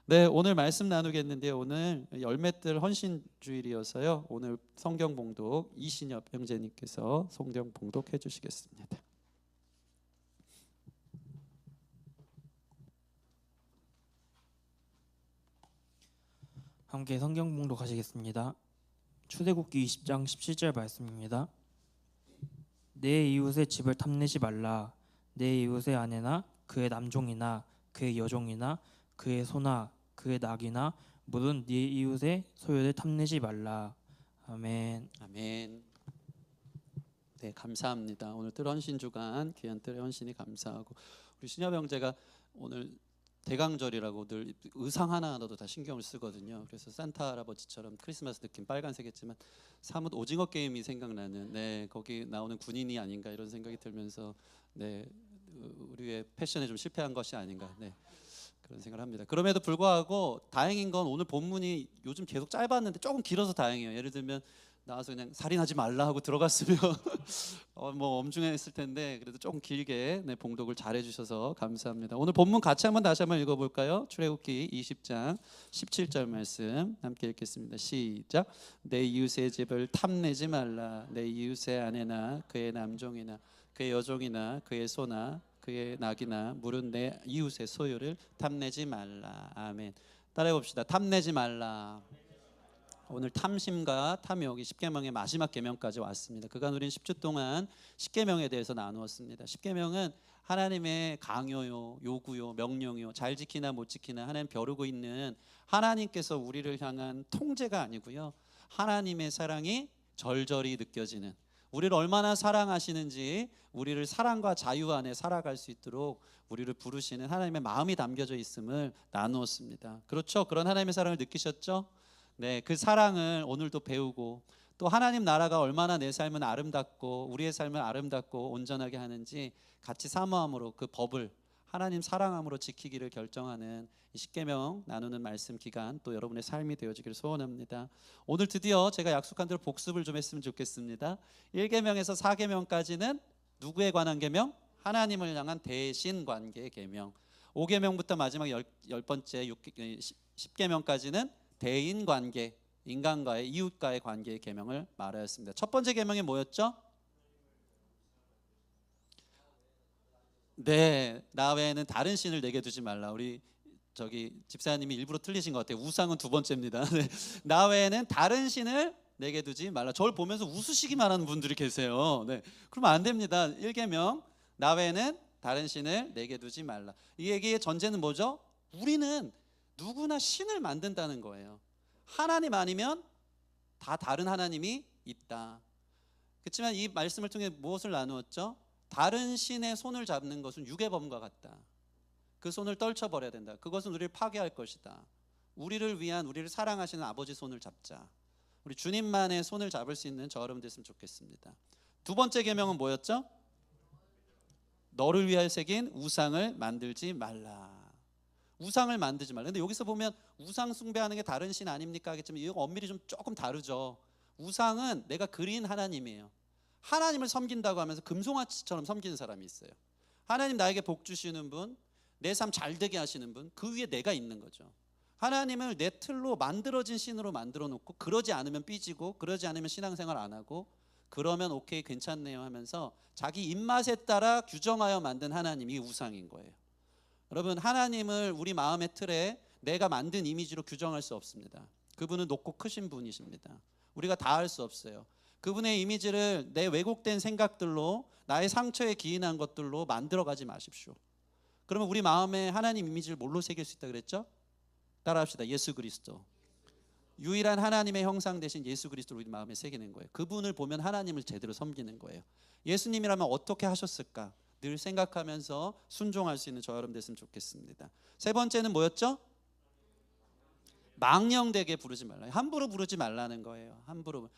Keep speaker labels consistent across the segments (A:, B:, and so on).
A: 네, 오늘 말씀 나누겠는데요. 오늘 열매들 헌신주일이어서요. 오늘 성경 봉독 이신엽 형제님께서 성경 봉독해 주시겠습니다.
B: 함께 성경 봉독하시겠습니다. 출애굽기 20장 17절 말씀입니다. 내 이웃의 집을 탐내지 말라. 내 이웃의 아내나 그의 남종이나 그의 여종이나 그의 소나 그의 낙이나 물은 네 이웃의 소유를 탐내지 말라. 아멘.
A: 아멘. 네, 감사합니다. 오늘 뜰 헌신 주간 귀한 뜰의 헌신이 감사하고 우리 신엽 형제가 오늘 대강절이라고 늘 의상 하나하나도 다 신경을 쓰거든요. 그래서 산타 할아버지처럼 크리스마스 느낌 빨간색이지만 사뭇 오징어 게임이 생각나는 거기 나오는 군인이 아닌가 이런 생각이 들면서 우리의 패션에 좀 실패한 것이 아닌가 그런 생각을 합니다. 그럼에도 불구하고 다행인 건 오늘 본문이 요즘 계속 짧았는데 조금 길어서 다행이에요. 예를 들면 나와서 그냥 살인하지 말라 하고 들어갔으면 뭐 엄중했을 텐데 그래도 조금 길게 봉독을 잘 해주셔서 감사합니다. 오늘 본문 같이 다시 한번 읽어볼까요? 출애굽기 20장 17절 말씀 함께 읽겠습니다. 시작. 내 이웃의 집을 탐내지 말라. 내 이웃의 아내나 그의 남종이나 그의 여종이나 그의 소나 그의 낙이나 물은 내 이웃의 소유를 탐내지 말라. 아멘. 따라해 봅시다. 탐내지 말라. 오늘 탐심과 탐욕이 십계명의 마지막 계명까지 왔습니다. 그간 우리는 10주 동안 십계명에 대해서 나누었습니다. 십계명은 하나님의 강요요, 요구요, 명령요, 잘 지키나 못 지키나 하나님 벼르고 있는 하나님께서 우리를 향한 통제가 아니고요. 하나님의 사랑이 절절히 느껴지는, 우리를 얼마나 사랑하시는지 우리를 사랑과 자유 안에 살아갈 수 있도록 우리를 부르시는 하나님의 마음이 담겨져 있음을 나누었습니다. 그렇죠? 그런 하나님의 사랑을 느끼셨죠? 네, 그 사랑을 오늘도 배우고 또 하나님 나라가 얼마나 내 삶은 아름답고 우리의 삶을 아름답고 온전하게 하는지 같이 사모함으로 그 법을 하나님 사랑함으로 지키기를 결정하는 이 십계명 나누는 말씀 기간 또 여러분의 삶이 되어지기를 소원합니다. 오늘 드디어 제가 약속한 대로 복습을 좀 했으면 좋겠습니다. 1계명에서 4계명까지는 누구에 관한 계명? 하나님을 향한 대신 관계의 계명. 5계명부터 마지막 10번째 10계명까지는 대인 관계, 인간과의 이웃과의 관계의 계명을 말하였습니다. 첫 번째 계명이 뭐였죠? 네, 나 외에는 다른 신을 내게 두지 말라. 우리 집사님이 일부러 틀리신 것 같아요. 우상은 두 번째입니다. 네, 나 외에는 다른 신을 내게 두지 말라. 저를 보면서 웃으시기만 하는 분들이 계세요. 네, 그러면 안 됩니다. 1계명 나 외에는 다른 신을 내게 두지 말라. 이 얘기의 전제는 뭐죠? 우리는 누구나 신을 만든다는 거예요. 하나님 아니면 다 다른 하나님이 있다. 그렇지만 이 말씀을 통해 무엇을 나누었죠? 다른 신의 손을 잡는 것은 유괴범과 같다. 그 손을 떨쳐버려야 된다. 그것은 우리를 파괴할 것이다. 우리를 위한, 우리를 사랑하시는 아버지 손을 잡자. 우리 주님만의 손을 잡을 수 있는 저 여러분 됐으면 좋겠습니다. 두 번째 계명은 뭐였죠? 너를 위하여 새긴 우상을 만들지 말라. 우상을 만들지 말라. 근데 여기서 보면 우상 숭배하는 게 다른 신 아닙니까 하겠지만 이거 엄밀히 좀 조금 다르죠. 우상은 내가 그린 하나님이에요. 하나님을 섬긴다고 하면서 금송아지처럼 섬기는 사람이 있어요. 하나님 나에게 복 주시는 분, 내 삶 잘 되게 하시는 분, 그 위에 내가 있는 거죠. 하나님을 내 틀로 만들어진 신으로 만들어 놓고 그러지 않으면 삐지고 그러지 않으면 신앙생활 안 하고 그러면 오케이 괜찮네요 하면서 자기 입맛에 따라 규정하여 만든 하나님이 우상인 거예요. 여러분, 하나님을 우리 마음의 틀에 내가 만든 이미지로 규정할 수 없습니다. 그분은 높고 크신 분이십니다. 우리가 다 할 수 없어요. 그분의 이미지를 내 왜곡된 생각들로, 나의 상처에 기인한 것들로 만들어가지 마십시오. 그러면 우리 마음에 하나님 이미지를 뭘로 새길 수 있다 그랬죠? 따라합시다. 예수 그리스도. 유일한 하나님의 형상 대신 예수 그리스도를 우리 마음에 새기는 거예요. 그분을 보면 하나님을 제대로 섬기는 거예요. 예수님이라면 어떻게 하셨을까? 늘 생각하면서 순종할 수 있는 저 여러분 됐으면 좋겠습니다. 세 번째는 뭐였죠? 망령되게 부르지 말라. 함부로 부르지 말라는 거예요. 함부로.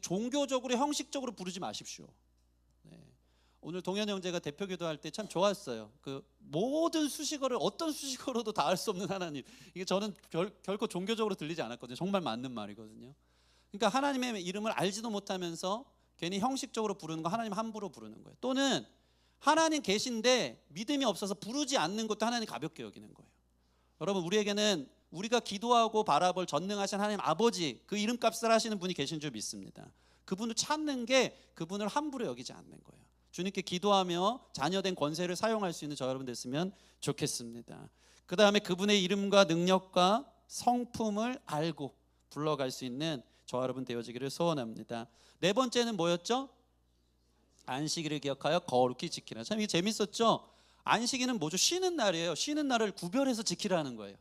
A: 종교적으로 형식적으로 부르지 마십시오. 네. 오늘 동현 형제가 대표 기도할 때 참 좋았어요. 그 모든 수식어를 어떤 수식어로도 다 할 수 없는 하나님. 이게 저는 결코 종교적으로 들리지 않았거든요. 정말 맞는 말이거든요. 그러니까 하나님의 이름을 알지도 못하면서 괜히 형식적으로 부르는 거 하나님 함부로 부르는 거예요. 또는 하나님 계신데 믿음이 없어서 부르지 않는 것도 하나님 가볍게 여기는 거예요. 여러분, 우리에게는 우리가 기도하고 바라볼 전능하신 하나님 아버지, 그 이름값을 하시는 분이 계신 줄 믿습니다. 그분을 찾는 게 그분을 함부로 여기지 않는 거예요. 주님께 기도하며 자녀된 권세를 사용할 수 있는 저 여러분 됐으면 좋겠습니다. 그 다음에 그분의 이름과 능력과 성품을 알고 불러갈 수 있는 저 여러분 되어지기를 소원합니다. 네 번째는 뭐였죠? 안식일을 기억하여 거룩히 지키라. 참 이게 재밌었죠? 안식일은 뭐죠? 쉬는 날이에요. 쉬는 날을 구별해서 지키라는 거예요.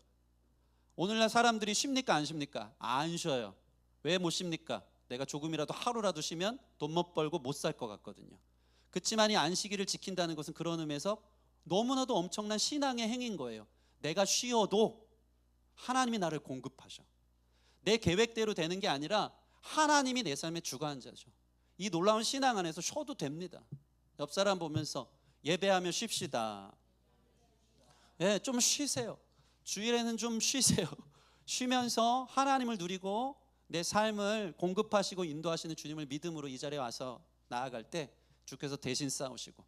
A: 오늘날 사람들이 쉽니까 안 쉽니까? 안 쉬어요. 왜 못 쉽니까? 내가 조금이라도 하루라도 쉬면 돈 못 벌고 못 살 것 같거든요. 그렇지만 이 안식일을 지킨다는 것은 그런 의미에서 너무나도 엄청난 신앙의 행위인 거예요. 내가 쉬어도 하나님이 나를 공급하셔. 내 계획대로 되는 게 아니라 하나님이 내 삶의 주관자죠. 이 놀라운 신앙 안에서 쉬어도 됩니다. 옆 사람 보면서 예배하며 쉽시다. 예, 좀 쉬세요. 주일에는 좀 쉬세요. 쉬면서 하나님을 누리고 내 삶을 공급하시고 인도하시는 주님을 믿음으로 이 자리에 와서 나아갈 때 주께서 대신 싸우시고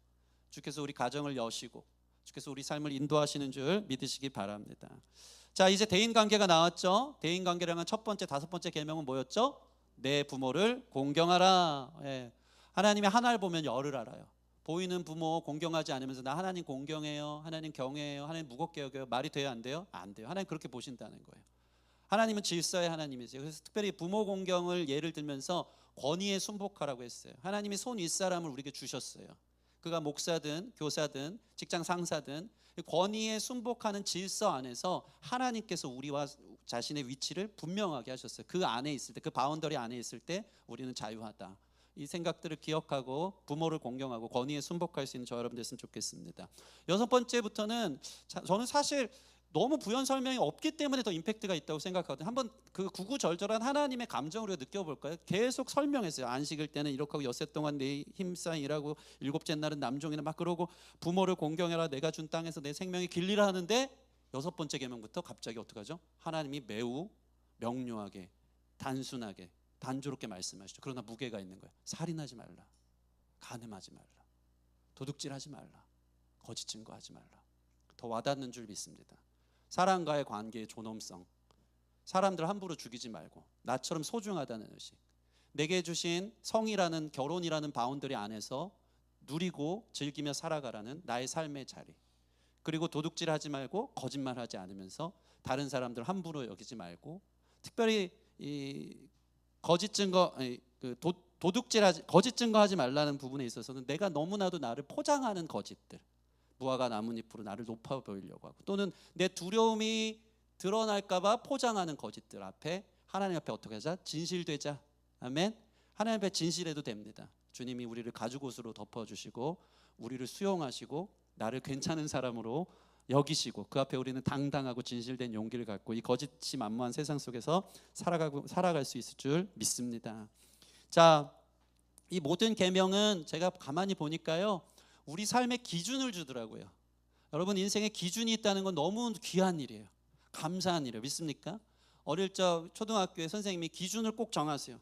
A: 주께서 우리 가정을 여시고 주께서 우리 삶을 인도하시는 줄 믿으시기 바랍니다. 자, 이제 대인관계가 나왔죠. 대인관계라는 첫 번째, 다섯 번째 계명은 뭐였죠? 내 부모를 공경하라. 예. 하나님의 하나를 보면 열을 알아요. 보이는 부모 공경하지 않으면서 나 하나님 공경해요, 하나님 경외해요, 하나님 무겁게 여겨요. 말이 돼요 안 돼요? 안 돼요. 하나님 그렇게 보신다는 거예요. 하나님은 질서의 하나님이세요. 그래서 특별히 부모 공경을 예를 들면서 권위에 순복하라고 했어요. 하나님이 손 윗사람을 우리에게 주셨어요. 그가 목사든 교사든 직장 상사든 권위에 순복하는 질서 안에서 하나님께서 우리와 자신의 위치를 분명하게 하셨어요. 그 안에 있을 때, 그 바운더리 안에 있을 때 우리는 자유하다. 이 생각들을 기억하고 부모를 공경하고 권위에 순복할 수 있는 저 여러분 됐으면 좋겠습니다. 여섯 번째부터는 저는 사실 너무 부연 설명이 없기 때문에 더 임팩트가 있다고 생각하거든요. 한번 그 구구절절한 하나님의 감정을 우리가 느껴볼까요? 계속 설명했어요. 안식일 때는 이렇게 하고 엿새 동안 내 힘싸 일하고 일곱째 날은 남종이나 막 그러고 부모를 공경해라, 내가 준 땅에서 내 생명의 길리라 하는데 여섯 번째 계명부터 갑자기 어떻게 하죠? 하나님이 매우 명료하게 단순하게 단조롭게 말씀하시죠. 그러나 무게가 있는 거예요. 살인하지 말라, 간음하지 말라, 도둑질하지 말라, 거짓 증거하지 말라. 더 와닿는 줄 믿습니다. 사람과의 관계의 존엄성, 사람들 함부로 죽이지 말고 나처럼 소중하다는 의식, 내게 주신 성이라는 결혼이라는 바운더리 안에서 누리고 즐기며 살아가라는 나의 삶의 자리, 그리고 도둑질하지 말고 거짓말하지 않으면서 다른 사람들 함부로 여기지 말고, 특별히 이 거짓 증거, 도둑질하지, 거짓 증거하지 말라는 부분에 있어서는 내가 너무나도 나를 포장하는 거짓들, 무화과 나뭇잎으로 나를 높아 보이려고 하고 또는 내 두려움이 드러날까봐 포장하는 거짓들 앞에 하나님 앞에 어떻게 하자? 진실되자. 아멘. 하나님 앞에 진실해도 됩니다. 주님이 우리를 가죽옷으로 덮어주시고 우리를 수용하시고 나를 괜찮은 사람으로 여기시고 그 앞에 우리는 당당하고 진실된 용기를 갖고 이 거짓이 만무한 세상 속에서 살아갈 수 있을 줄 믿습니다. 자, 이 모든 계명은 제가 가만히 보니까요, 우리 삶의 기준을 주더라고요. 여러분, 인생에 기준이 있다는 건 너무 귀한 일이에요. 감사한 일이에요. 믿습니까? 어릴 적 초등학교에 선생님이 기준을 꼭 정하세요.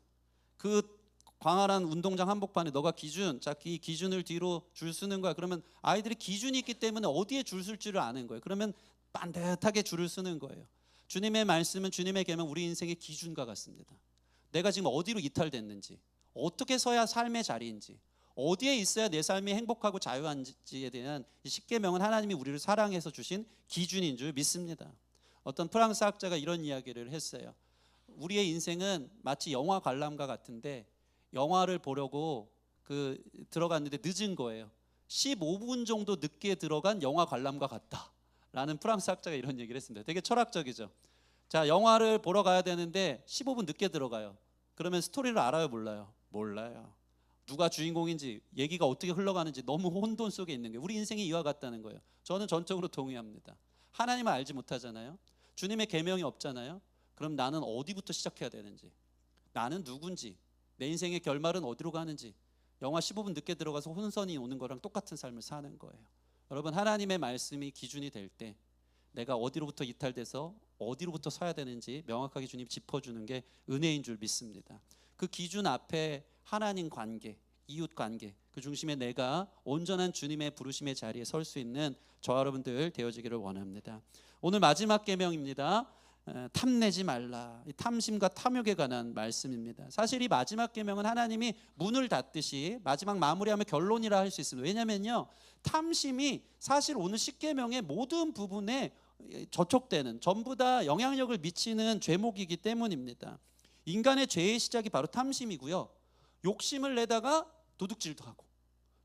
A: 그 광활한 운동장 한복판에 너가 기준, 자, 이 기준을 뒤로 줄 서는 거야. 그러면 아이들이 기준이 있기 때문에 어디에 줄 쓸 줄을 아는 거예요. 그러면 반듯하게 줄을 서는 거예요. 주님의 말씀은, 주님의 계명, 우리 인생의 기준과 같습니다. 내가 지금 어디로 이탈됐는지, 어떻게 서야 삶의 자리인지, 어디에 있어야 내 삶이 행복하고 자유한지에 대한 이 십계명은 하나님이 우리를 사랑해서 주신 기준인 줄 믿습니다. 어떤 프랑스 학자가 이런 이야기를 했어요. 우리의 인생은 마치 영화 관람과 같은데 영화를 보려고 들어갔는데 늦은 거예요. 15분 정도 늦게 들어간 영화 관람과 같다 라는 프랑스 학자가 이런 얘기를 했습니다. 되게 철학적이죠. 자, 영화를 보러 가야 되는데 15분 늦게 들어가요. 그러면 스토리를 알아요, 몰라요? 몰라요. 누가 주인공인지, 얘기가 어떻게 흘러가는지 너무 혼돈 속에 있는 게 우리 인생이 이와 같다는 거예요. 저는 전적으로 동의합니다. 하나님을 알지 못하잖아요. 주님의 계명이 없잖아요. 그럼 나는 어디부터 시작해야 되는지, 나는 누군지, 내 인생의 결말은 어디로 가는지, 영화 15분 늦게 들어가서 혼선이 오는 거랑 똑같은 삶을 사는 거예요. 여러분, 하나님의 말씀이 기준이 될 때 내가 어디로부터 이탈돼서 어디로부터 서야 되는지 명확하게 주님 짚어주는 게 은혜인 줄 믿습니다. 그 기준 앞에 하나님 관계, 이웃 관계, 그 중심에 내가 온전한 주님의 부르심의 자리에 설 수 있는 저 여러분들 되어지기를 원합니다. 오늘 마지막 계명입니다. 탐내지 말라. 이 탐심과 탐욕에 관한 말씀입니다. 사실 이 마지막 계명은 하나님이 문을 닫듯이 마지막 마무리하면 결론이라 할 수 있습니다. 왜냐면요, 탐심이 사실 오늘 십계명의 모든 부분에 저촉되는, 전부 다 영향력을 미치는 죄목이기 때문입니다. 인간의 죄의 시작이 바로 탐심이고요, 욕심을 내다가 도둑질도 하고,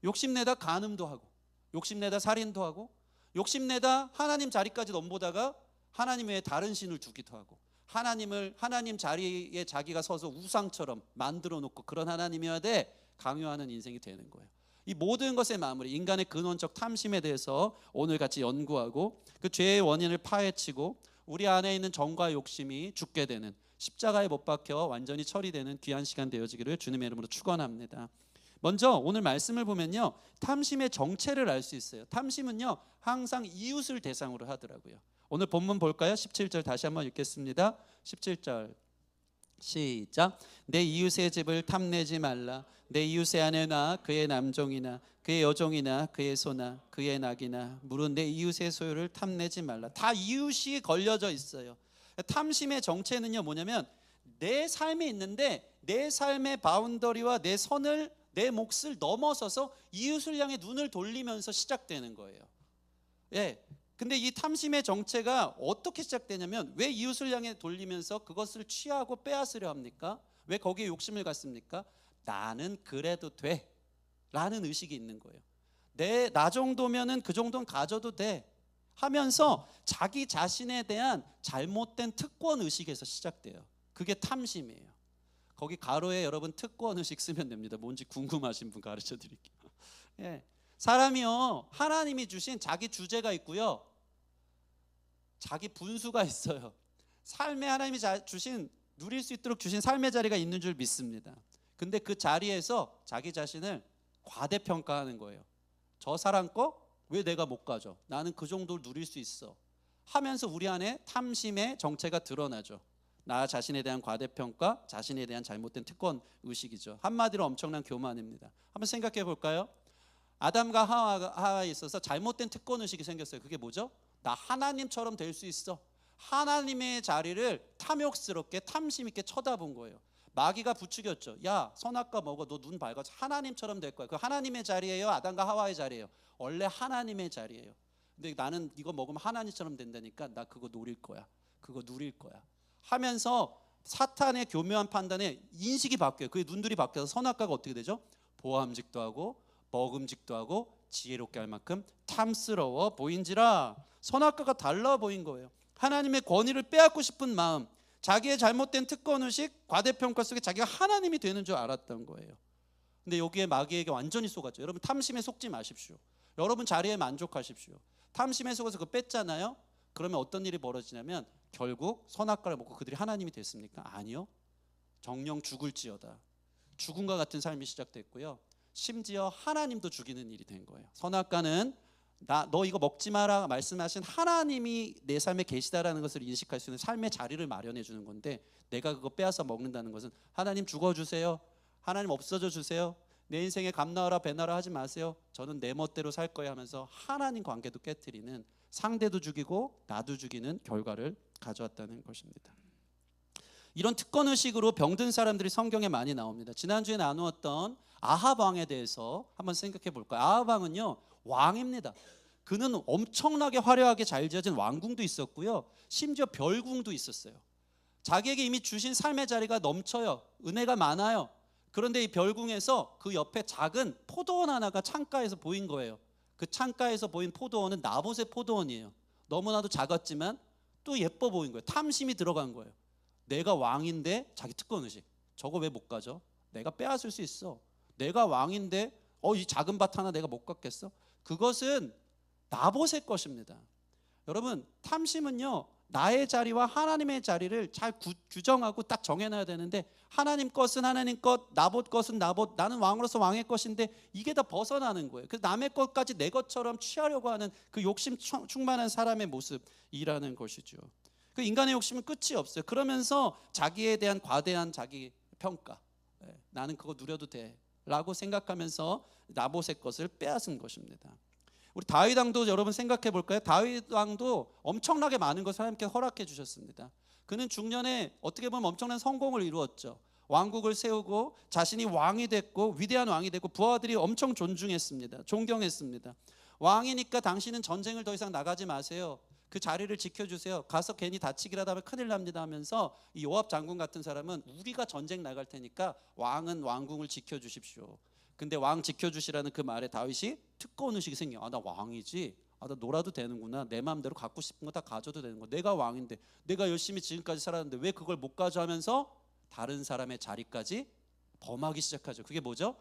A: 욕심내다 간음도 하고, 욕심내다 살인도 하고, 욕심내다 하나님 자리까지 넘보다가 하나님 외에 다른 신을 두기도 하고, 하나님 자리에 자기가 서서 우상처럼 만들어 놓고 그런 하나님이어야 돼 강요하는 인생이 되는 거예요. 이 모든 것의 마무리, 인간의 근원적 탐심에 대해서 오늘 같이 연구하고, 그 죄의 원인을 파헤치고 우리 안에 있는 정과 욕심이 죽게 되는, 십자가에 못 박혀 완전히 처리되는 귀한 시간 되어지기를 주님의 이름으로 축원합니다. 먼저 오늘 말씀을 보면요, 탐심의 정체를 알 수 있어요. 탐심은요, 항상 이웃을 대상으로 하더라고요. 오늘 본문 볼까요? 17절 다시 한번 읽겠습니다. 17절 시작. 내 이웃의 집을 탐내지 말라. 내 이웃의 아내나 그의 남종이나 그의 여종이나 그의 소나 그의 낙이나 물은 내 이웃의 소유를 탐내지 말라. 다 이웃이 걸려져 있어요. 탐심의 정체는요 뭐냐면, 내 삶이 있는데 내 삶의 바운더리와 내 선을, 내 몫을 넘어서서 이웃을 향해 눈을 돌리면서 시작되는 거예요. 예. 근데 이 탐심의 정체가 어떻게 시작되냐면, 왜 이웃을 향해 돌리면서 그것을 취하고 빼앗으려 합니까? 왜 거기에 욕심을 갖습니까? 나는 그래도 돼 라는 의식이 있는 거예요. 나 정도면은 그 정도는 가져도 돼 하면서 자기 자신에 대한 잘못된 특권 의식에서 시작돼요. 그게 탐심이에요. 거기 가로에 여러분 특권 의식 쓰면 됩니다. 뭔지 궁금하신 분 가르쳐 드릴게요. 예. 사람이요, 하나님이 주신 자기 주제가 있고요, 자기 분수가 있어요. 삶에 하나님이 주신, 누릴 수 있도록 주신 삶의 자리가 있는 줄 믿습니다. 근데 그 자리에서 자기 자신을 과대평가하는 거예요. 저 사람 거 왜 내가 못 가져? 나는 그 정도를 누릴 수 있어 하면서 우리 안에 탐심의 정체가 드러나죠. 나 자신에 대한 과대평가, 자신에 대한 잘못된 특권 의식이죠. 한마디로 엄청난 교만입니다. 한번 생각해 볼까요? 아담과 하와에 있어서 잘못된 특권 의식이 생겼어요. 그게 뭐죠? 나 하나님처럼 될 수 있어. 하나님의 자리를 탐욕스럽게, 탐심 있게 쳐다본 거예요. 마귀가 부추겼죠. 야, 선악과 먹어. 너 눈 밝아서 하나님처럼 될 거야. 그 하나님의 자리예요, 아담과 하와의 자리예요? 원래 하나님의 자리예요. 근데 나는 이거 먹으면 하나님처럼 된다니까 나 그거 노릴 거야, 그거 누릴 거야 하면서 사탄의 교묘한 판단에 인식이 바뀌어요. 그의 눈들이 바뀌어서 선악과가 어떻게 되죠? 보암직도 하고 먹음직도 하고 지혜롭게 할 만큼 탐스러워 보인지라. 선악과가 달라 보인 거예요. 하나님의 권위를 빼앗고 싶은 마음, 자기의 잘못된 특권의식, 과대평가 속에 자기가 하나님이 되는 줄 알았던 거예요. 근데 여기에 마귀에게 완전히 속았죠. 여러분, 탐심에 속지 마십시오. 여러분 자리에 만족하십시오. 탐심에 속아서 그거 뺐잖아요. 그러면 어떤 일이 벌어지냐면, 결국 선악과를 먹고 그들이 하나님이 됐습니까? 아니요. 정령 죽을지어다. 죽음과 같은 삶이 시작됐고요, 심지어 하나님도 죽이는 일이 된 거예요. 선악과는 너 이거 먹지 마라 말씀하신 하나님이 내 삶에 계시다라는 것을 인식할 수 있는 삶의 자리를 마련해 주는 건데, 내가 그거 빼앗아 먹는다는 것은 하나님 죽어주세요, 하나님 없어져 주세요, 내 인생에 감나와라 배나라 하지 마세요, 저는 내 멋대로 살 거야 하면서 하나님 관계도 깨트리는, 상대도 죽이고 나도 죽이는 결과를 가져왔다는 것입니다. 이런 특권의식으로 병든 사람들이 성경에 많이 나옵니다. 지난주에 나누었던 아합 왕에 대해서 한번 생각해 볼까요? 아합 왕은요, 왕입니다. 그는 엄청나게 화려하게 잘 지어진 왕궁도 있었고요, 심지어 별궁도 있었어요. 자기에게 이미 주신 삶의 자리가 넘쳐요. 은혜가 많아요. 그런데 이 별궁에서 그 옆에 작은 포도원 하나가 창가에서 보인 거예요. 그 창가에서 보인 포도원은 나봇의 포도원이에요. 너무나도 작았지만 또 예뻐 보인 거예요. 탐심이 들어간 거예요. 내가 왕인데, 자기 특권의식, 저거 왜 못 가져? 내가 빼앗을 수 있어. 내가 왕인데 이 작은 밭 하나 내가 못 갖겠어? 그것은 나봇의 것입니다. 여러분, 탐심은요, 나의 자리와 하나님의 자리를 잘 규정하고 딱 정해놔야 되는데, 하나님 것은 하나님 것, 나봇 것은 나봇, 나는 왕으로서 왕의 것인데 이게 다 벗어나는 거예요. 그래서 남의 것까지 내 것처럼 취하려고 하는 그 욕심 충만한 사람의 모습이라는 것이죠. 그 인간의 욕심은 끝이 없어요. 그러면서 자기에 대한 과대한 자기 평가, 나는 그거 누려도 돼 라고 생각하면서 나봇의 것을 빼앗은 것입니다. 우리 다윗 왕도 여러분 생각해 볼까요? 다윗 왕도 엄청나게 많은 것을 하나님께 허락해 주셨습니다. 그는 중년에 어떻게 보면 엄청난 성공을 이루었죠. 왕국을 세우고 자신이 왕이 됐고 위대한 왕이 됐고 부하들이 엄청 존중했습니다. 존경했습니다. 왕이니까 당신은 전쟁을 더 이상 나가지 마세요. 그 자리를 지켜주세요. 가서 괜히 다치기라도 하면 큰일 납니다 하면서 이 요압 장군 같은 사람은 우리가 전쟁 나갈 테니까 왕은 왕궁을 지켜주십시오. 근데 왕 지켜주시라는 그 말에 다윗이 특권 의식이 생겨. 아, 나 왕이지. 아, 나 놀아도 되는구나. 내 마음대로 갖고 싶은 거 다 가져도 되는 거. 내가 왕인데 내가 열심히 지금까지 살았는데 왜 그걸 못 가져 하면서 다른 사람의 자리까지 범하기 시작하죠. 그게 뭐죠?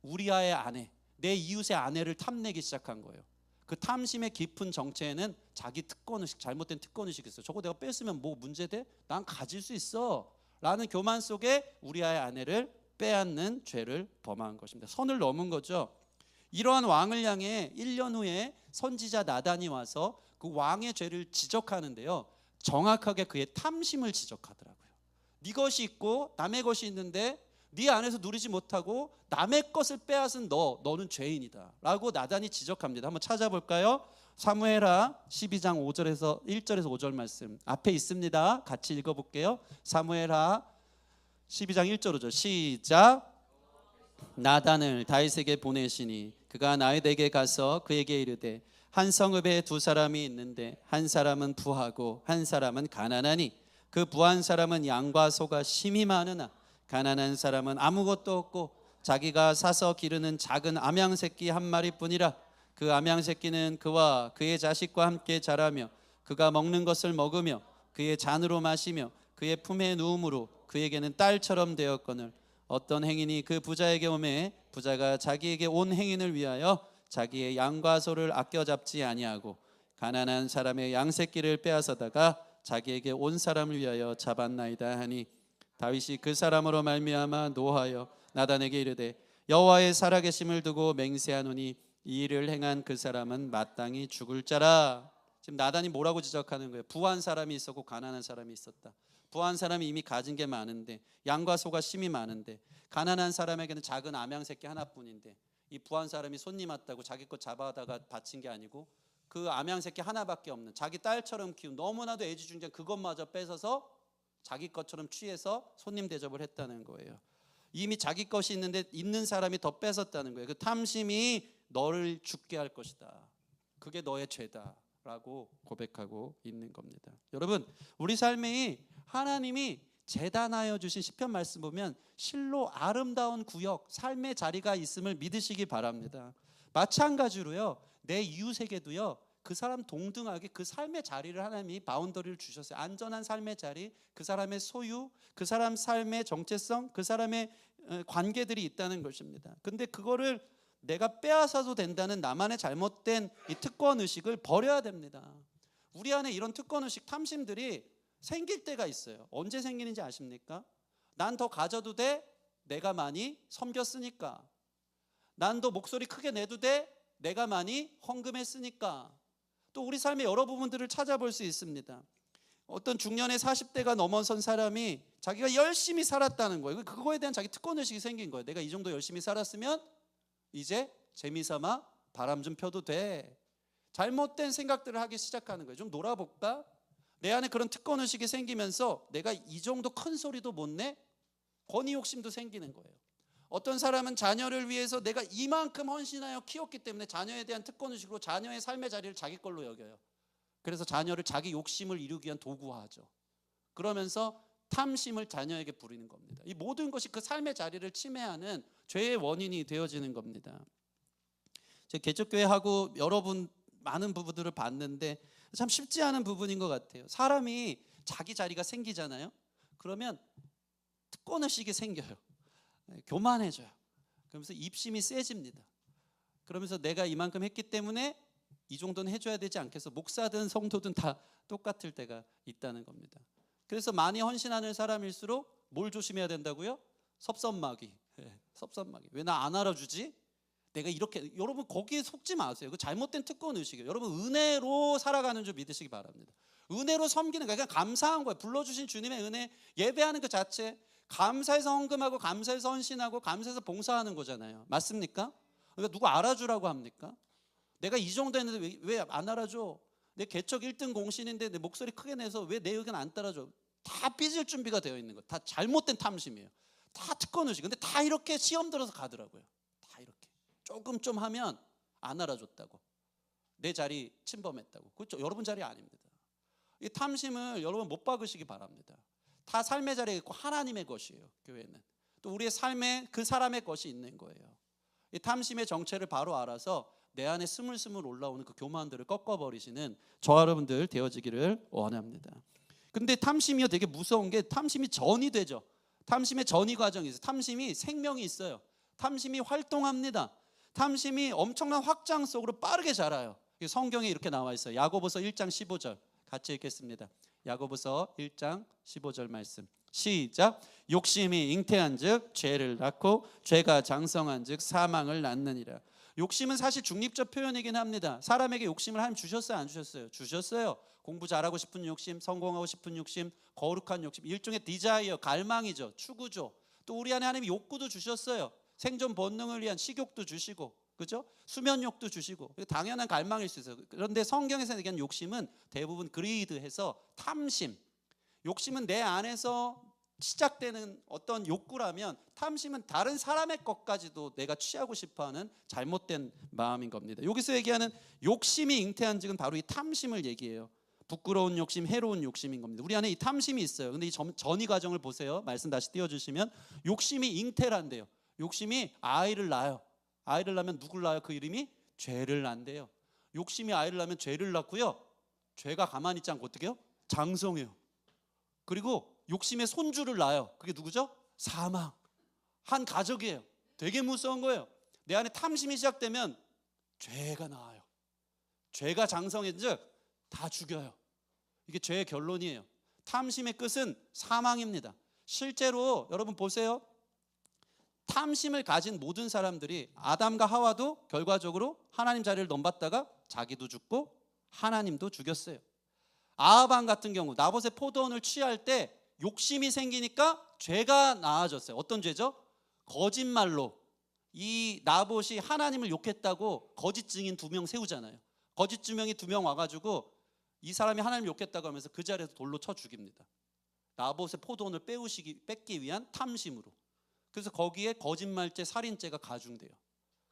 A: 우리아의 아내, 내 이웃의 아내를 탐내기 시작한 거예요. 그 탐심의 깊은 정체에는 자기 특권의식, 잘못된 특권의식이 있어요. 저거 내가 뺐으면 뭐 문제돼? 난 가질 수 있어 라는 교만 속에 우리아의 아내를 빼앗는 죄를 범한 것입니다. 선을 넘은 거죠. 이러한 왕을 향해 1년 후에 선지자 나단이 와서 그 왕의 죄를 지적하는데요, 정확하게 그의 탐심을 지적하더라고요. 네 것이 있고 남의 것이 있는데 네 안에서 누리지 못하고 남의 것을 빼앗은 너는 죄인이다 라고 나단이 지적합니다. 한번 찾아볼까요? 사무엘하 12장 5절에서 1절에서 5절 말씀 앞에 있습니다. 같이 읽어볼게요. 사무엘하 12장 1절 5절 시작. 나단을 다윗에게 보내시니 그가 나에게 가서 그에게 이르되 한 성읍에 두 사람이 있는데 한 사람은 부하고 한 사람은 가난하니 그 부한 사람은 양과 소가 심히 많으나 가난한 사람은 아무것도 없고 자기가 사서 기르는 작은 암양 새끼 한 마리뿐이라. 그 암양 새끼는 그와 그의 자식과 함께 자라며 그가 먹는 것을 먹으며 그의 잔으로 마시며 그의 품에 누움으로 그에게는 딸처럼 되었거늘 어떤 행인이 그 부자에게 오매 부자가 자기에게 온 행인을 위하여 자기의 양과 소를 아껴 잡지 아니하고 가난한 사람의 양 새끼를 빼앗아다가 자기에게 온 사람을 위하여 잡았나이다 하니 다윗이 그 사람으로 말미암아 노하여 나단에게 이르되 여호와의 살아계심을 두고 맹세하노니 이 일을 행한 그 사람은 마땅히 죽을 자라. 지금 나단이 뭐라고 지적하는 거예요? 부한 사람이 있었고 가난한 사람이 있었다. 부한 사람이 이미 가진 게 많은데 양과 소가 심이 많은데 가난한 사람에게는 작은 암양 새끼 하나뿐인데 이 부한 사람이 손님 왔다고 자기 것 잡아다가 바친 게 아니고 그 암양 새끼 하나밖에 없는 자기 딸처럼 키운 너무나도 애지중지한 그것마저 뺏어서 자기 것처럼 취해서 손님 대접을 했다는 거예요. 이미 자기 것이 있는데 있는 사람이 더 뺏었다는 거예요. 그 탐심이 너를 죽게 할 것이다. 그게 너의 죄다 라고 고백하고 있는 겁니다. 여러분, 우리 삶이 하나님이 재단하여 주신 시편 말씀 보면 실로 아름다운 구역, 삶의 자리가 있음을 믿으시기 바랍니다. 마찬가지로요, 내 이웃에게도요, 그 사람 동등하게 그 삶의 자리를 하나님이 바운더리를 주셨어요. 안전한 삶의 자리, 그 사람의 소유, 그 사람 삶의 정체성, 그 사람의 관계들이 있다는 것입니다. 근데 그거를 내가 빼앗아도 된다는 나만의 잘못된 이 특권 의식을 버려야 됩니다. 우리 안에 이런 특권 의식, 탐심들이 생길 때가 있어요. 언제 생기는지 아십니까? 난 더 가져도 돼? 내가 많이 섬겼으니까. 난 더 목소리 크게 내도 돼? 내가 많이 헌금했으니까. 또 우리 삶의 여러 부분들을 찾아볼 수 있습니다. 어떤 중년의 40대가 넘어선 사람이 자기가 열심히 살았다는 거예요. 그거에 대한 자기 특권의식이 생긴 거예요. 내가 이 정도 열심히 살았으면 이제 재미삼아 바람 좀 펴도 돼. 잘못된 생각들을 하기 시작하는 거예요. 좀 놀아볼까? 내 안에 그런 특권의식이 생기면서 내가 이 정도 큰 소리도 못 내? 권위 욕심도 생기는 거예요. 어떤 사람은 자녀를 위해서 내가 이만큼 헌신하여 키웠기 때문에 자녀에 대한 특권의식으로 자녀의 삶의 자리를 자기 걸로 여겨요. 그래서 자녀를 자기 욕심을 이루기 위한 도구화하죠. 그러면서 탐심을 자녀에게 부리는 겁니다. 이 모든 것이 그 삶의 자리를 침해하는 죄의 원인이 되어지는 겁니다. 제 개척교회하고 여러분 많은 부부들을 봤는데 참 쉽지 않은 부분인 것 같아요. 사람이 자기 자리가 생기잖아요. 그러면 특권의식이 생겨요. 교만해져요. 그러면서 입심이 세집니다. 그러면서 내가 이만큼 했기 때문에 이 정도는 해줘야 되지 않겠어. 목사든 성도든 다 똑같을 때가 있다는 겁니다. 그래서 많이 헌신하는 사람일수록 뭘 조심해야 된다고요? 섭섭마귀. 섭섭마귀. 왜 나 안 알아주지? 내가 이렇게. 여러분 거기에 속지 마세요. 그 잘못된 특권 의식이에요. 여러분 은혜로 살아가는 줄 믿으시기 바랍니다. 은혜로 섬기는 거예요. 그냥 감사한 거예요. 불러주신 주님의 은혜, 예배하는 그 자체, 감사해서 헌금하고 감사해서 헌신하고 감사해서 봉사하는 거잖아요. 맞습니까? 그러니까 누구 알아주라고 합니까? 내가 이 정도 했는데 왜 안 알아줘? 내 개척 1등 공신인데 내 목소리 크게 내서 왜 내 의견 안 따라줘? 다 삐질 준비가 되어 있는 것. 다 잘못된 탐심이에요. 다 특권 의식. 근데 다 이렇게 시험 들어서 가더라고요. 다 이렇게 조금 좀 하면 안 알아줬다고, 내 자리 침범했다고. 그렇죠? 여러분 자리 아닙니다. 이 탐심을 여러분 못 박으시기 바랍니다. 다 삶의 자리에 있고 하나님의 것이에요. 교회는 또 우리의 삶에 그 사람의 것이 있는 거예요. 이 탐심의 정체를 바로 알아서 내 안에 스물스물 올라오는 그 교만들을 꺾어버리시는 저와 여러분들 되어지기를 원합니다. 근데 탐심이요, 되게 무서운 게 탐심이 전이 되죠. 탐심의 전이 과정이 있어요. 탐심이 생명이 있어요. 탐심이 활동합니다. 탐심이 엄청난 확장 속으로 빠르게 자라요. 성경에 이렇게 나와 있어요. 야고보서 1장 15절 같이 읽겠습니다. 야고보서 1장 15절 말씀 시작. 욕심이 잉태한즉 죄를 낳고 죄가 장성한즉 사망을 낳느니라. 욕심은 사실 중립적 표현이긴 합니다. 사람에게 욕심을 하나님 주셨어요, 안 주셨어요? 주셨어요. 공부 잘하고 싶은 욕심, 성공하고 싶은 욕심, 거룩한 욕심, 일종의 디자이어, 갈망이죠. 추구죠. 또 우리 안에 하나님이 욕구도 주셨어요. 생존 본능을 위한 식욕도 주시고, 그죠? 수면욕도 주시고, 당연한 갈망일 수 있어요. 그런데 성경에서 얘기하는 욕심은 대부분 그리드해서 탐심, 욕심은 내 안에서 시작되는 어떤 욕구라면 탐심은 다른 사람의 것까지도 내가 취하고 싶어하는 잘못된 마음인 겁니다. 여기서 얘기하는 욕심이 잉태한 적은 바로 이 탐심을 얘기해요. 부끄러운 욕심, 해로운 욕심인 겁니다. 우리 안에 이 탐심이 있어요. 근데 이 전이 과정을 보세요. 말씀 다시 띄워주시면 욕심이 잉태란대요. 욕심이 아이를 낳아요. 아이를 낳으면 누굴 낳아요? 그 이름이 죄를 낳는데요. 욕심이 아이를 낳으면 죄를 낳고요, 죄가 가만히 있지 않고 어떻게 해요? 장성해요. 그리고 욕심의 손주를 낳아요. 그게 누구죠? 사망. 한 가족이에요. 되게 무서운 거예요. 내 안에 탐심이 시작되면 죄가 나와요. 죄가 장성해져 다 죽여요. 이게 죄의 결론이에요. 탐심의 끝은 사망입니다. 실제로 여러분 보세요. 탐심을 가진 모든 사람들이 아담과 하와도 결과적으로 하나님 자리를 넘봤다가 자기도 죽고 하나님도 죽였어요. 아하방 같은 경우 나봇의 포도원을 취할 때 욕심이 생기니까 죄가 나아졌어요. 어떤 죄죠? 거짓말로 이 나봇이 하나님을 욕했다고 거짓 증인 2명 세우잖아요. 거짓 증명이 2명 와가지고 이 사람이 하나님을 욕했다고 하면서 그 자리에서 돌로 쳐 죽입니다. 나봇의 포도원을 뺏기 위한 탐심으로. 그래서 거기에 거짓말죄, 살인죄가 가중돼요.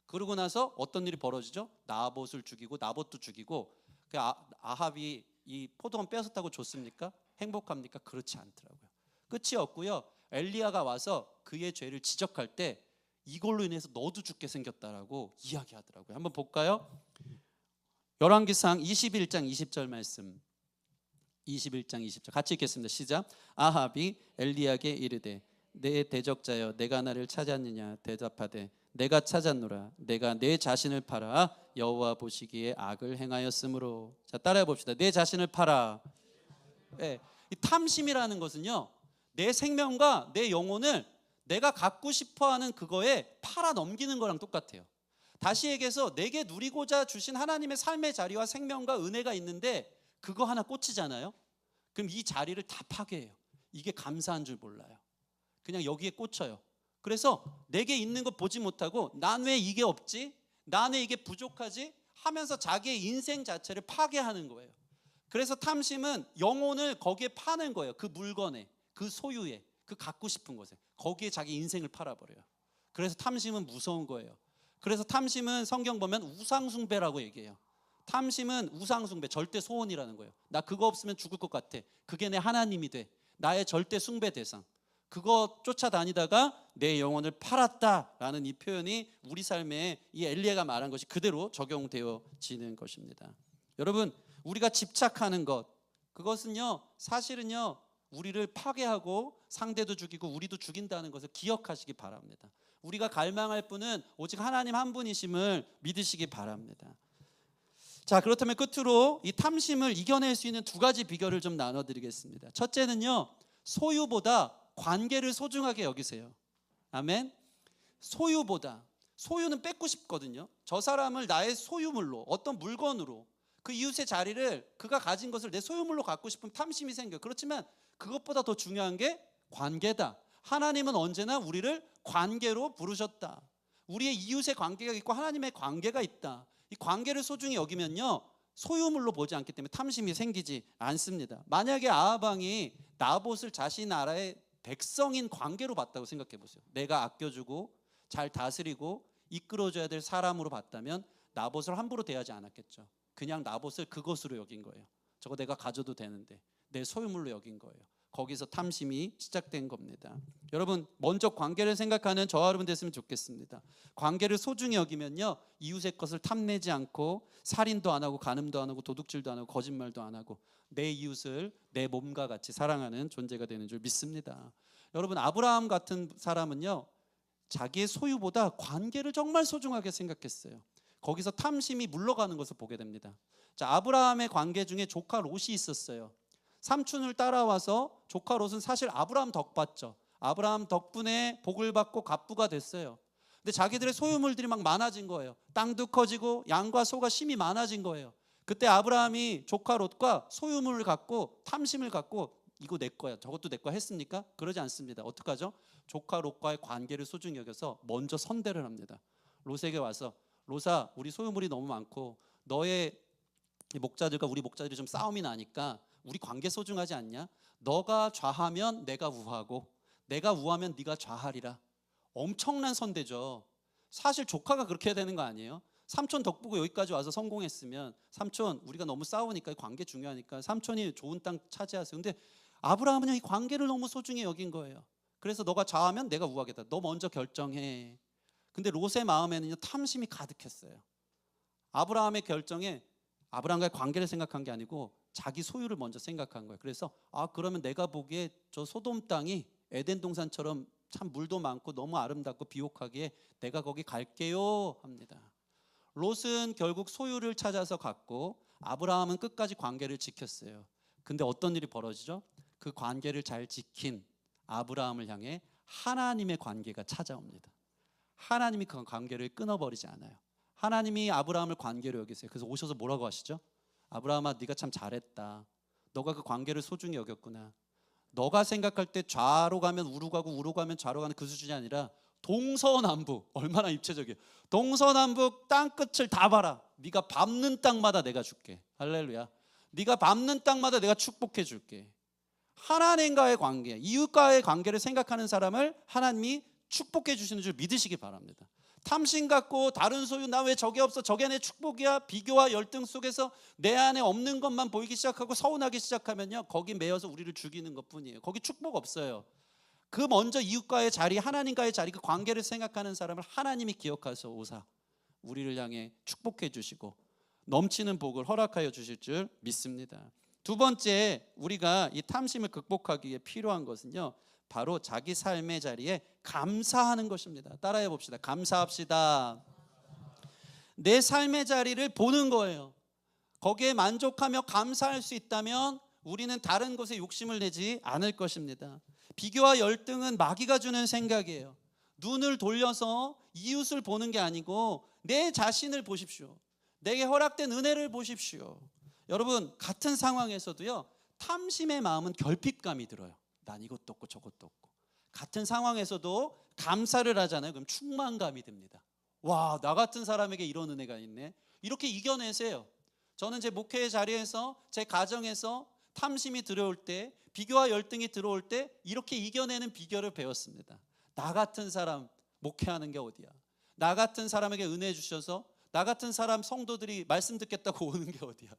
A: 그러고 나서 어떤 일이 벌어지죠? 나봇을 죽이고 나봇도 죽이고. 아합이 이 포도원 뺏었다고 좋습니까? 행복합니까? 그렇지 않더라고요. 끝이 없고요. 엘리야가 와서 그의 죄를 지적할 때 이걸로 인해서 너도 죽게 생겼다라고 이야기하더라고요. 한번 볼까요? 열왕기상 21장 20절 말씀. 21장 20절 같이 읽겠습니다. 시작. 아합이 엘리야에게 이르되 내 대적자여 내가 나를 찾았느냐 대답하되 내가 찾았노라. 내가 내 자신을 팔아 여호와 보시기에 악을 행하였으므로. 자, 따라해 봅시다. 내 자신을 팔아. 네. 이 탐심이라는 것은요, 내 생명과 내 영혼을 내가 갖고 싶어하는 그거에 팔아 넘기는 거랑 똑같아요. 다시 얘기해서 내게 누리고자 주신 하나님의 삶의 자리와 생명과 은혜가 있는데 그거 하나 꽂히잖아요. 그럼 이 자리를 다 파괴해요. 이게 감사한 줄 몰라요. 그냥 여기에 꽂혀요. 그래서 내게 있는 거 보지 못하고 난 왜 이게 없지? 난 왜 이게 부족하지? 하면서 자기의 인생 자체를 파괴하는 거예요. 그래서 탐심은 영혼을 거기에 파는 거예요. 그 물건에, 그 소유에, 그 갖고 싶은 것에. 거기에 자기 인생을 팔아버려요. 그래서 탐심은 무서운 거예요. 그래서 탐심은 성경 보면 우상숭배라고 얘기해요. 탐심은 우상숭배, 절대 소원이라는 거예요. 나 그거 없으면 죽을 것 같아. 그게 내 하나님이 돼. 나의 절대 숭배 대상. 그거 쫓아다니다가 내 영혼을 팔았다라는 이 표현이 우리 삶에 이 엘리야가 말한 것이 그대로 적용되어지는 것입니다. 여러분, 우리가 집착하는 것, 그것은요 사실은요 우리를 파괴하고 상대도 죽이고 우리도 죽인다는 것을 기억하시기 바랍니다. 우리가 갈망할 분은 오직 하나님 한 분이심을 믿으시기 바랍니다. 자, 그렇다면 끝으로 이 탐심을 이겨낼 수 있는 2가지 비결을 좀 나눠드리겠습니다. 첫째는요, 소유보다 관계를 소중하게 여기세요. 아멘. 소유는 뺏고 싶거든요. 저 사람을 나의 소유물로, 어떤 물건으로, 그 이웃의 자리를 그가 가진 것을 내 소유물로 갖고 싶은 탐심이 생겨요. 그렇지만 그것보다 더 중요한 게 관계다. 하나님은 언제나 우리를 관계로 부르셨다. 우리의 이웃의 관계가 있고 하나님의 관계가 있다. 이 관계를 소중히 여기면요 소유물로 보지 않기 때문에 탐심이 생기지 않습니다. 만약에 아하방이 나봇을 자신 나라의 백성인 관계로 봤다고 생각해 보세요. 내가 아껴주고 잘 다스리고 이끌어줘야 될 사람으로 봤다면 나봇을 함부로 대하지 않았겠죠. 그냥 나봇을 그것으로 여긴 거예요. 저거 내가 가져도 되는데, 내 소유물로 여긴 거예요. 거기서 탐심이 시작된 겁니다. 여러분, 먼저 관계를 생각하는 저와 여러분 됐으면 좋겠습니다. 관계를 소중히 여기면요, 이웃의 것을 탐내지 않고 살인도 안 하고 간음도 안 하고 도둑질도 안 하고 거짓말도 안 하고 내 이웃을 내 몸과 같이 사랑하는 존재가 되는 줄 믿습니다. 여러분, 아브라함 같은 사람은요, 자기의 소유보다 관계를 정말 소중하게 생각했어요. 거기서 탐심이 물러가는 것을 보게 됩니다. 자, 아브라함의 관계 중에 조카 롯이 있었어요. 삼촌을 따라와서 조카 롯은 사실 아브라함 덕 봤죠. 아브라함 덕분에 복을 받고 갑부가 됐어요. 근데 자기들의 소유물들이 막 많아진 거예요. 땅도 커지고 양과 소가 심이 많아진 거예요. 그때 아브라함이 조카 롯과 소유물을 갖고 탐심을 갖고 이거 내 거야, 저것도 내 거야 했습니까? 그러지 않습니다. 어떡하죠? 조카 롯과의 관계를 소중히 여겨서 먼저 선대를 합니다. 롯에게 와서, 롯아, 우리 소유물이 너무 많고 너의 목자들과 우리 목자들이 좀 싸움이 나니까 우리 관계 소중하지 않냐? 너가 좌하면 내가 우하고 내가 우하면 네가 좌하리라. 엄청난 선대죠. 사실 조카가 그렇게 해야 되는 거 아니에요? 삼촌 덕 보고 여기까지 와서 성공했으면, 삼촌 우리가 너무 싸우니까 관계 중요하니까 삼촌이 좋은 땅 차지하세요. 근데 아브라함은 이 관계를 너무 소중히 여긴 거예요. 그래서 너가 좌하면 내가 우하겠다. 너 먼저 결정해. 근데 롯의 마음에는 탐심이 가득했어요. 아브라함의 결정에 아브라함과의 관계를 생각한 게 아니고 자기 소유를 먼저 생각한 거예요. 그래서 그러면 내가 보기에 저 소돔 땅이 에덴 동산처럼 참 물도 많고 너무 아름답고 비옥하기에 내가 거기 갈게요 합니다. 롯은 결국 소유를 찾아서 갔고 아브라함은 끝까지 관계를 지켰어요. 근데 어떤 일이 벌어지죠? 그 관계를 잘 지킨 아브라함을 향해 하나님의 관계가 찾아옵니다. 하나님이 그 관계를 끊어버리지 않아요. 하나님이 아브라함을 관계로 여기세요. 그래서 오셔서 뭐라고 하시죠? 아브라함아, 네가 참 잘했다. 너가 그 관계를 소중히 여겼구나. 너가 생각할 때 좌로 가면 우로 가고 우로 가면 좌로 가는 그 수준이 아니라 동서남북, 얼마나 입체적이에요. 동서남북 땅끝을 다 봐라. 네가 밟는 땅마다 내가 줄게. 할렐루야. 네가 밟는 땅마다 내가 축복해 줄게. 하나님과의 관계, 이웃과의 관계를 생각하는 사람을 하나님이 축복해 주시는 줄 믿으시기 바랍니다. 탐심 갖고 다른 소유, 나 왜 저게 없어, 저게 내 축복이야, 비교와 열등 속에서 내 안에 없는 것만 보이기 시작하고 서운하기 시작하면요, 거기 매여서 우리를 죽이는 것뿐이에요. 거기 축복 없어요. 그 먼저 이웃과의 자리, 하나님과의 자리, 그 관계를 생각하는 사람을 하나님이 기억하셔 오사 우리를 향해 축복해 주시고 넘치는 복을 허락하여 주실 줄 믿습니다. 두 번째, 우리가 이 탐심을 극복하기에 필요한 것은요, 바로 자기 삶의 자리에 감사하는 것입니다. 따라해 봅시다. 감사합시다. 내 삶의 자리를 보는 거예요. 거기에 만족하며 감사할 수 있다면 우리는 다른 것에 욕심을 내지 않을 것입니다. 비교와 열등은 마귀가 주는 생각이에요. 눈을 돌려서 이웃을 보는 게 아니고 내 자신을 보십시오. 내게 허락된 은혜를 보십시오. 여러분, 같은 상황에서도요, 탐심의 마음은 결핍감이 들어요. 난 이것도 없고 저것도 없고. 같은 상황에서도 감사를 하잖아요. 그럼 충만감이 듭니다. 와, 나 같은 사람에게 이런 은혜가 있네. 이렇게 이겨내세요. 저는 제 목회의 자리에서, 제 가정에서 탐심이 들어올 때, 비교와 열등이 들어올 때 이렇게 이겨내는 비결을 배웠습니다. 나 같은 사람 목회하는 게 어디야? 나 같은 사람에게 은혜 주셔서 나 같은 사람 성도들이 말씀 듣겠다고 오는 게 어디야?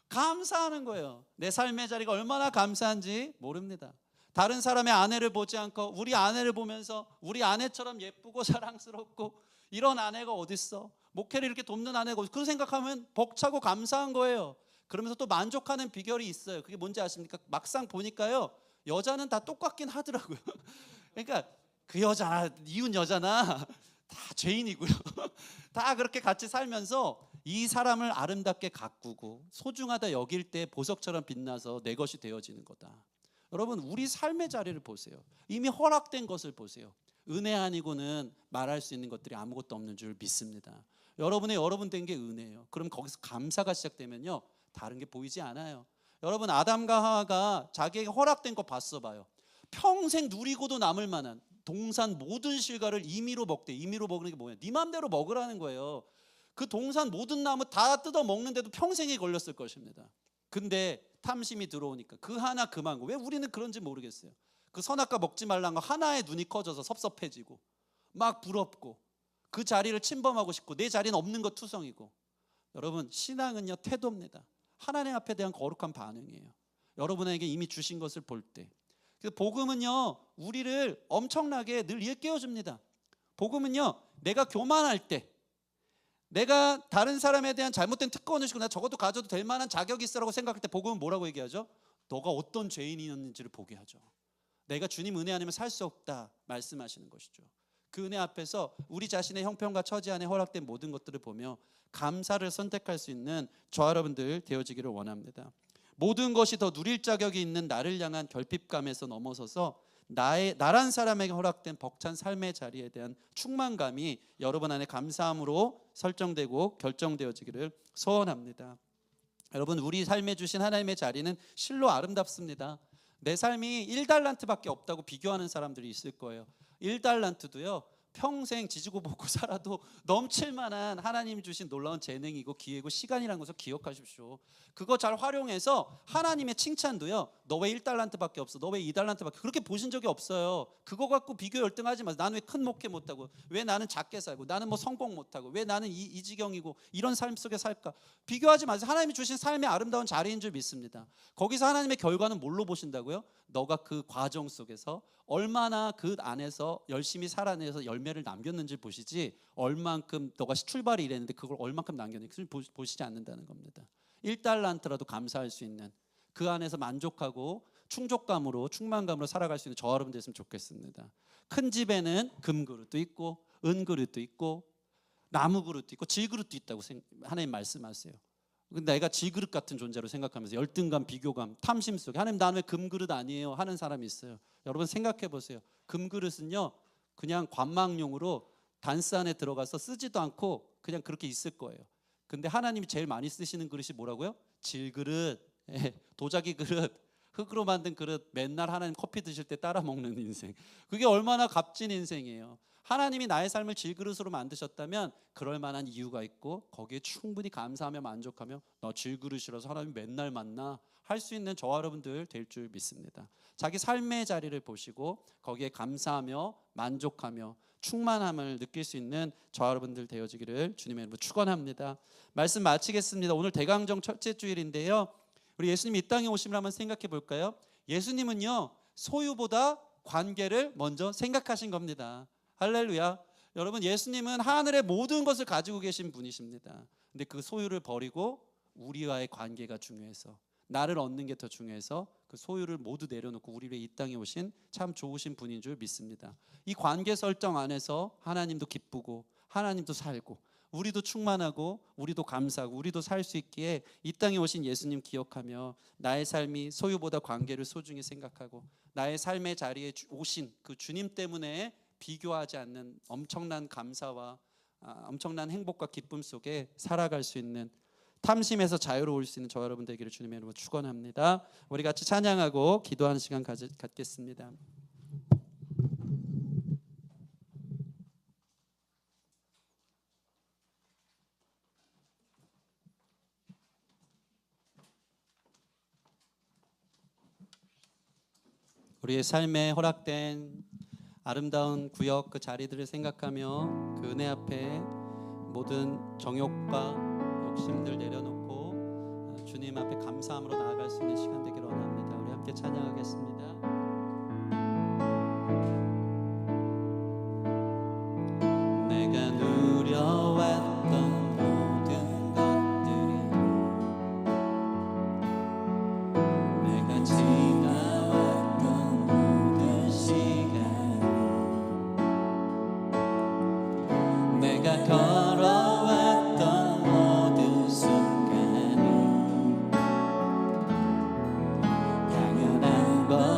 A: 감사하는 거예요. 내 삶의 자리가 얼마나 감사한지 모릅니다. 다른 사람의 아내를 보지 않고 우리 아내를 보면서 우리 아내처럼 예쁘고 사랑스럽고 이런 아내가 어딨어? 목회를 이렇게 돕는 아내가 어딨어? 그 생각하면 벅차고 감사한 거예요. 그러면서 또 만족하는 비결이 있어요. 그게 뭔지 아십니까? 막상 보니까요, 여자는 다 똑같긴 하더라고요. 그러니까 그 여자, 이웃 여자나 다 죄인이고요. 다 그렇게 같이 살면서 이 사람을 아름답게 가꾸고 소중하다 여길 때 보석처럼 빛나서 내 것이 되어지는 거다. 여러분, 우리 삶의 자리를 보세요. 이미 허락된 것을 보세요. 은혜 아니고는 말할 수 있는 것들이 아무것도 없는 줄 믿습니다. 여러분 된 게 은혜예요. 그럼 거기서 감사가 시작되면요, 다른 게 보이지 않아요. 여러분, 아담과 하와가 자기에게 허락된 거 봤어 봐요. 평생 누리고도 남을 만한 동산 모든 실과를 임의로 먹대. 임의로 먹는 게 뭐예요? 네 맘대로 먹으라는 거예요. 그 동산 모든 나무 다 뜯어 먹는데도 평생이 걸렸을 것입니다. 근데 탐심이 들어오니까 그 하나 금한 거. 왜 우리는 그런지 모르겠어요. 그 선악과 먹지 말라는 거 하나에 눈이 커져서 섭섭해지고 막 부럽고 그 자리를 침범하고 싶고 내 자리는 없는 거 투성이고. 여러분, 신앙은요 태도입니다. 하나님 앞에 대한 거룩한 반응이에요. 여러분에게 이미 주신 것을 볼 때. 그래서 복음은요 우리를 엄청나게 늘 일깨워줍니다. 복음은요 내가 교만할 때, 내가 다른 사람에 대한 잘못된 특권을 주고 나 저것도 가져도 될 만한 자격이 있어라고 생각할 때 복음은 뭐라고 얘기하죠? 너가 어떤 죄인이었는지를 보게 하죠. 내가 주님 은혜 아니면 살 수 없다 말씀하시는 것이죠. 그 은혜 앞에서 우리 자신의 형편과 처지 안에 허락된 모든 것들을 보며 감사를 선택할 수 있는 저와 여러분들 되어지기를 원합니다. 모든 것이 더 누릴 자격이 있는 나를 향한 결핍감에서 넘어서서 나란 사람에게 허락된 벅찬 삶의 자리에 대한 충만감이 여러분 안에 감사함으로 설정되고 결정되어지기를 소원합니다. 여러분, 우리 삶에 주신 하나님의 자리는 실로 아름답습니다. 내 삶이 1달란트밖에 없다고 비교하는 사람들이 있을 거예요. 1달란트도요 평생 지지고 볶고 살아도 넘칠 만한 하나님 주신 놀라운 재능이고 기회고 시간이라는 것을 기억하십시오. 그거 잘 활용해서 하나님의 칭찬도요 너 왜 1달란트밖에 없어, 너 왜 2달란트밖에, 그렇게 보신 적이 없어요. 그거 갖고 비교 열등하지 마세요. 나는 왜 큰 목회 못하고, 왜 나는 작게 살고, 나는 뭐 성공 못하고, 왜 나는 이 지경이고 이런 삶 속에 살까, 비교하지 마세요. 하나님이 주신 삶의 아름다운 자리인 줄 믿습니다. 거기서 하나님의 결과는 뭘로 보신다고요? 너가 그 과정 속에서 얼마나 그 안에서 열심히 살아내서 열매를 남겼는지 보시지, 얼만큼 너가 출발이 이랬는데 그걸 얼만큼 남겼는지 보시지 않는다는 겁니다. 1달란트라도 감사할 수 있는, 그 안에서 만족하고 충족감으로 충만감으로 살아갈 수 있는 저와 여러분 됐으면 좋겠습니다. 큰 집에는 금그릇도 있고 은그릇도 있고 나무그릇도 있고 질그릇도 있다고 하나님 말씀하세요. 내가 질그릇 같은 존재로 생각하면서 열등감, 비교감, 탐심 속에 하나님 나는 왜 금그릇 아니에요 하는 사람이 있어요. 여러분 생각해 보세요. 금그릇은요 그냥 관망용으로 단스 안에 들어가서 쓰지도 않고 그냥 그렇게 있을 거예요. 근데 하나님이 제일 많이 쓰시는 그릇이 뭐라고요? 질그릇, 도자기 그릇, 흙으로 만든 그릇, 맨날 하나님 커피 드실 때 따라 먹는 인생. 그게 얼마나 값진 인생이에요. 하나님이 나의 삶을 질그릇으로 만드셨다면 그럴 만한 이유가 있고 거기에 충분히 감사하며 만족하며 너 질그릇이라서 하나님 맨날 만나 할 수 있는 저와 여러분들 될 줄 믿습니다. 자기 삶의 자리를 보시고 거기에 감사하며 만족하며 충만함을 느낄 수 있는 저와 여러분들 되어지기를 주님의 이름으로 축원합니다. 말씀 마치겠습니다. 오늘 대강정 첫째 주일인데요, 우리 예수님이 이 땅에 오심을 한번 생각해 볼까요? 예수님은요 소유보다 관계를 먼저 생각하신 겁니다. 할렐루야. 여러분, 예수님은 하늘의 모든 것을 가지고 계신 분이십니다. 근데 그 소유를 버리고 우리와의 관계가 중요해서, 나를 얻는 게 더 중요해서 그 소유를 모두 내려놓고 우리 위해 이 땅에 오신 참 좋으신 분인 줄 믿습니다. 이 관계 설정 안에서 하나님도 기쁘고 하나님도 살고 우리도 충만하고 우리도 감사하고 우리도 살 수 있기에 이 땅에 오신 예수님 기억하며 나의 삶이 소유보다 관계를 소중히 생각하고 나의 삶의 자리에 오신 그 주님 때문에 비교하지 않는 엄청난 감사와 엄청난 행복과 기쁨 속에 살아갈 수 있는, 탐심에서 자유로울 수 있는 저와 여러분 되기를 주님의 이름으로 축원합니다. 우리 같이 찬양하고 기도하는 시간 갖겠습니다. 우리의 삶에 허락된 아름다운 구역, 그 자리들을 생각하며 그 은혜 앞에 모든 정욕과 욕심들 내려놓고 주님 앞에 감사함으로 나아갈 수 있는 시간 되기를 원합니다. 우리 함께 찬양하겠습니다. 내가 누려왔던 모든 것들이, 내가 지나왔던 모든 시간, 내가 걸어왔던 모든 순간이 당연한 것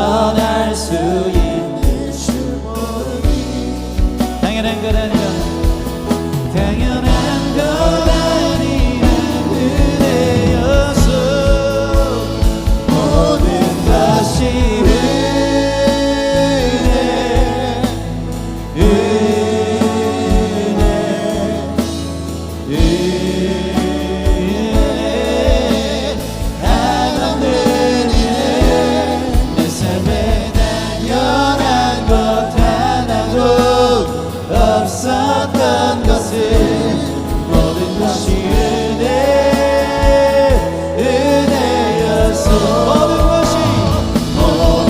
A: 전할 수 있는 주권이 당연한 것 아니라 당연한 것 아니라 은혜여서 모든 것이 없었던 것은 모든 것이 은혜여서 모든 것이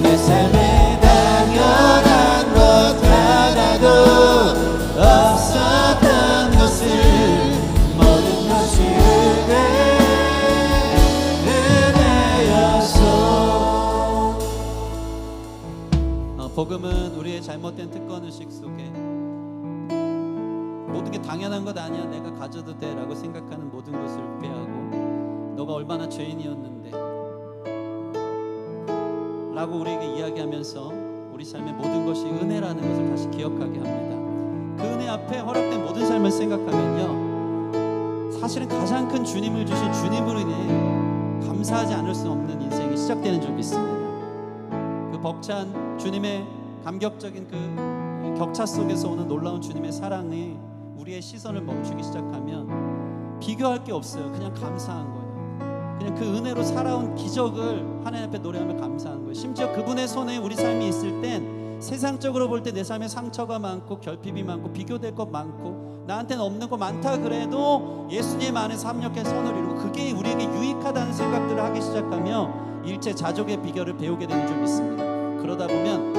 A: 내 삶에 당연한 것 하나도 없었던 것은 모든 것이 은혜여서. 복음은 우리의 잘못된 특권의식 속에 모든 게 당연한 것 아니야, 내가 가져도 돼 라고 생각하는 모든 것을 빼하고 너가 얼마나 죄인이었는데 라고 우리에게 이야기하면서 우리 삶의 모든 것이 은혜라는 것을 다시 기억하게 합니다. 그 은혜 앞에 허락된 모든 삶을 생각하면요, 사실은 가장 큰 주님을 주신 주님으로 인해 감사하지 않을 수 없는 인생이 시작되는 줄 믿습니다. 그 벅찬 주님의 감격적인 그 격차 속에서 오는 놀라운 주님의 사랑이 우리의 시선을 멈추기 시작하면 비교할 게 없어요. 그냥 감사한 거예요. 그냥 그 은혜로 살아온 기적을 하나님 앞에 노래하며 감사한 거예요. 심지어 그분의 손에 우리 삶이 있을 땐 세상적으로 볼 때 내 삶에 상처가 많고 결핍이 많고 비교될 것 많고 나한테는 없는 거 많다 그래도 예수님 안에서 합력해 선을 이루고 그게 우리에게 유익하다는 생각들을 하기 시작하며 일체 자족의 비결을 배우게 되는 줄 믿습니다. 그러다 보면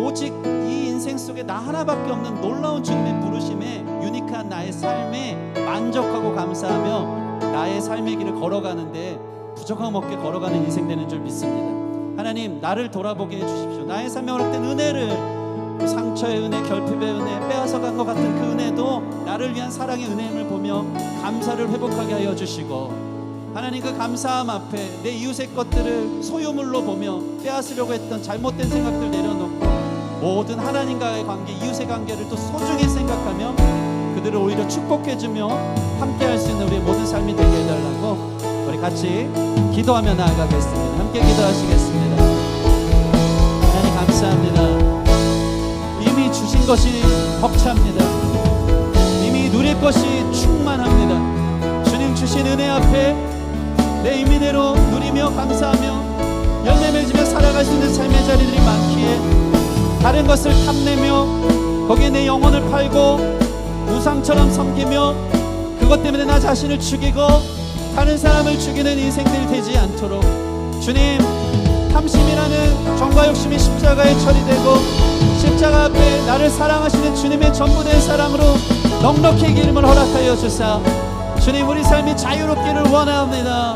A: 오직 이 인생 속에 나 하나밖에 없는 놀라운 주님의 부르심에 유니크한 나의 삶에 만족하고 감사하며 나의 삶의 길을 걸어가는데 부족함 없게 걸어가는 인생 되는 줄 믿습니다. 하나님, 나를 돌아보게 해주십시오. 나의 삶에 허락된 은혜를, 그 상처의 은혜, 결핍의 은혜, 빼앗아간 것 같은 그 은혜도 나를 위한 사랑의 은혜임을 보며 감사를 회복하게 하여 주시고, 하나님 그 감사함 앞에 내 이웃의 것들을 소유물로 보며 빼앗으려고 했던 잘못된 생각들 내려놓고 모든 하나님과의 관계, 이웃의 관계를 또 소중히 생각하며 그들을 오히려 축복해주며 함께할 수 있는 우리의 모든 삶이 되게 해달라고 우리 같이 기도하며 나아가겠습니다. 함께 기도하시겠습니다. 하나님 감사합니다. 이미 주신 것이 벅찹니다. 이미 누릴 것이 충만합니다. 주님 주신 은혜 앞에 내 임의대로 누리며 감사하며 열매 맺으며 살아갈 수 있는 삶의 자리들이 많기에 다른 것을 탐내며 거기에 내 영혼을 팔고 우상처럼 섬기며 그것 때문에 나 자신을 죽이고 다른 사람을 죽이는 인생들이 되지 않도록 주님, 탐심이라는 정과 욕심이 십자가에 처리되고 십자가 앞에 나를 사랑하시는 주님의 전부된 사랑으로 넉넉히 기름을 허락하여 주사 주님, 우리 삶이 자유롭기를 원합니다.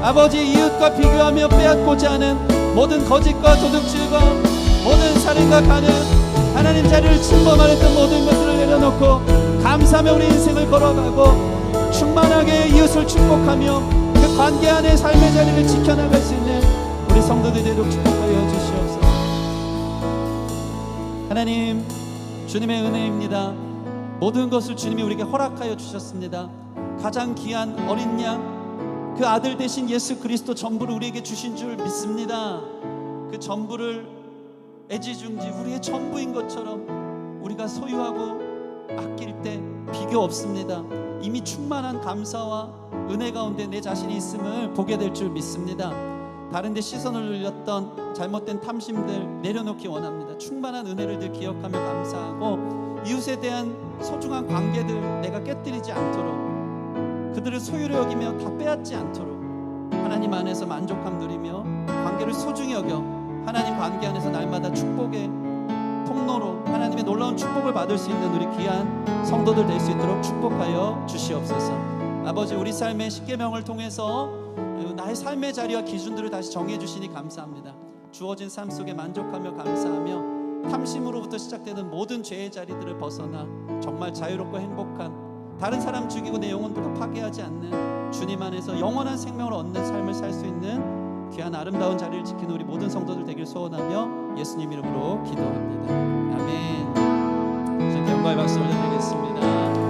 A: 아버지, 이웃과 비교하며 빼앗고자 하는 모든 거짓과 도둑질과 모든 살인과 간음, 하나님 자리를 침범하였던 모든 것들을 내려놓고 감사하며 우리 인생을 걸어가고 충만하게 이웃을 축복하며 그 관계 안에 삶의 자리를 지켜나갈 수 있는 우리 성도들이 되도록 축복하여 주시옵소서. 하나님, 주님의 은혜입니다. 모든 것을 주님이 우리에게 허락하여 주셨습니다. 가장 귀한 어린 양, 그 아들 대신 예수 그리스도 전부를 우리에게 주신 줄 믿습니다. 그 전부를 애지중지 우리의 전부인 것처럼 우리가 소유하고 아낄 때 비교 없습니다. 이미 충만한 감사와 은혜 가운데 내 자신이 있음을 보게 될 줄 믿습니다. 다른 데 시선을 돌렸던 잘못된 탐심들 내려놓기 원합니다. 충만한 은혜를 늘 기억하며 감사하고 이웃에 대한 소중한 관계들 내가 깨뜨리지 않도록 그들을 소유로 여기며 다 빼앗지 않도록 하나님 안에서 만족함 누리며 관계를 소중히 여겨 하나님 관계 안에서 날마다 축복의 통로로 하나님의 놀라운 축복을 받을 수 있는 우리 귀한 성도들 될 수 있도록 축복하여 주시옵소서. 아버지, 우리 삶의 십계명을 통해서 나의 삶의 자리와 기준들을 다시 정해 주시니 감사합니다. 주어진 삶 속에 만족하며 감사하며 탐심으로부터 시작되는 모든 죄의 자리들을 벗어나 정말 자유롭고 행복한, 다른 사람 죽이고 내 영혼들도 파괴하지 않는 주님 안에서 영원한 생명을 얻는 삶을 살 수 있는 귀한 아름다운 자리를 지키는 우리 모든 성도들 되길 소원하며 예수님 이름으로 기도합니다. 아멘. 영광의 박수 올려드리겠습니다.